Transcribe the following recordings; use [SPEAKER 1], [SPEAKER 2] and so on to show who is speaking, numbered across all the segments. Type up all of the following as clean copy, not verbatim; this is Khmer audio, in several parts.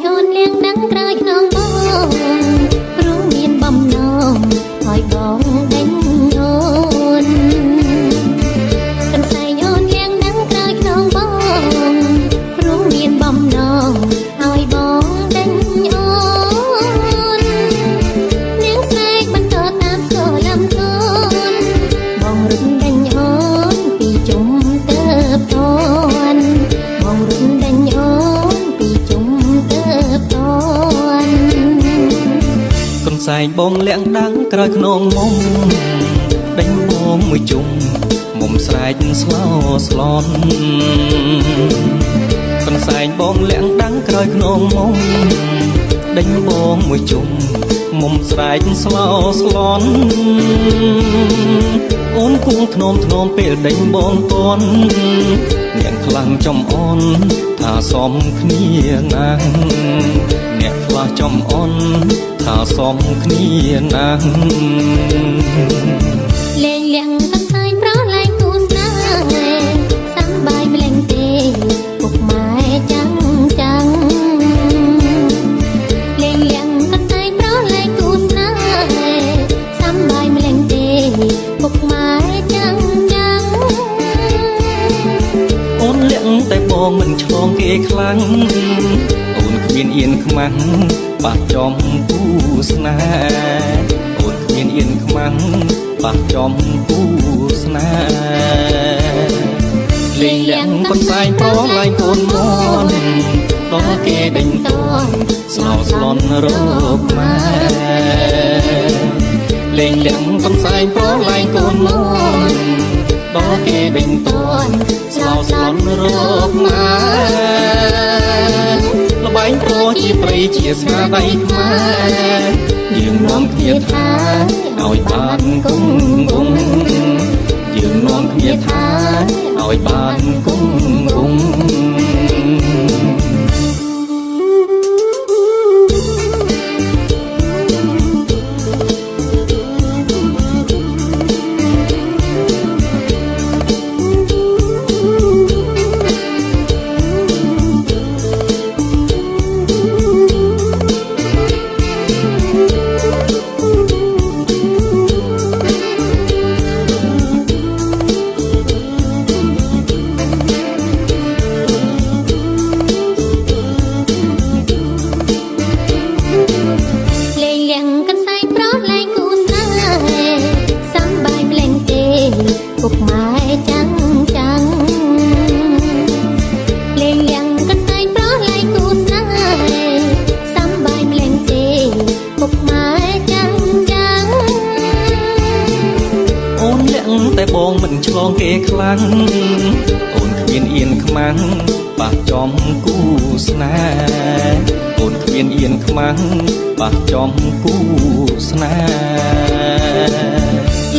[SPEAKER 1] យោនលៀងដឹងក្រោយក្នុងបងព្រោះមានបំណងឲ្យបងដេញអូនកន្សែងយោនលៀងដឹងក្រោយក្នុងបងព្រោះមានបំណងឲ្យបងដេញអូននាងស្នេហ៍បន្តតាមស្គាល់លំទោនបងរត់ដេញអូនពីជុំទៅតនបងរត់ដេញអូនពីជុំទៅតនកន្សែងបងលាក់ដាំងក្រោយខ្នងមុំដេញបងមួយជុំមុំស្រែកស្លោស្លន់កន្សែងបងលាក់ដាំងក្រោយខ្នងមុំដេញបងមួយជុំមុំស្រែកស្លោស្លន់អូនគង់ធ្នមធ្នមពេលដេញបងតន់អ្នកខ្លាំងចំអន់ថាសមគ្នាណាស់អ្នកខ្លះចំអន់ថាសមគ្នាណាស់លេងលៀងកន្សែងប្រលែងគូស្នេហ៍សំបាយម្លេងទេពុកម៉ែចាំងចាំងលេងលៀងកន្សែងប្រលែងគូស្នេហ៍សំបាយម្លេងទេពុកម៉ែចាំងចាំងអូនលៀងតែបងមិនឆ្លងគេខ្លាំងអូនគ្មានអៀនខ្មាំងបាក់ចំគូស្នេហ៍អូនគ្មានអៀនខ្មាំងបាក់ចំគូស្នេហ៍លេងលៀងកន្សែងប្រលែងកូនមន់ដល់គេដេញតន់ស្លោស្លន់រកម៉ែលេងលៀងកន្សែងប្រលែងកូនមន់ដល់គេដេញតន់ស្លោស្លន់រកម៉ែល្បែងព្រោះជាព្រៃជាស្នាដៃខ្មែរយើងនាំគ្នាថាឲ្យបានគង់គង់យើងនាំគ្នាថាឲ្យបានគង់គង់ពុកម៉ែចាំងចាំងលេងលៀងកន្សែងប្រលែងគូស្នេហ៍សំបាយម្លេងទេពុកម៉ែចាំងចាំងអូនលៀងតែបងមិនឆ្លងគេខ្លាំងអូនគ្មានអៀនខ្មាំងបាក់ចំគូស្នេហ៍អូនគ្មានអៀនខ្មាំងបាក់ចំគូស្នេហ៍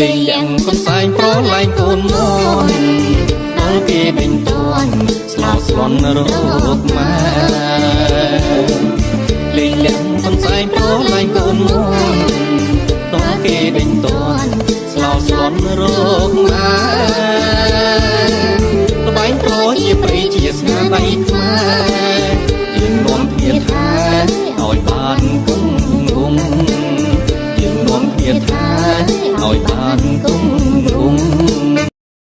[SPEAKER 1] លេងលៀងកន្សែងប្រលែងកូនមន់ដល់គេដេញតន់ស្លោស្លន់រកម៉ែលេងលៀងកន្សែងប្រលែងកូនមន់ដល់គេដេញតន់ស្លោស្លន់រកម៉ែ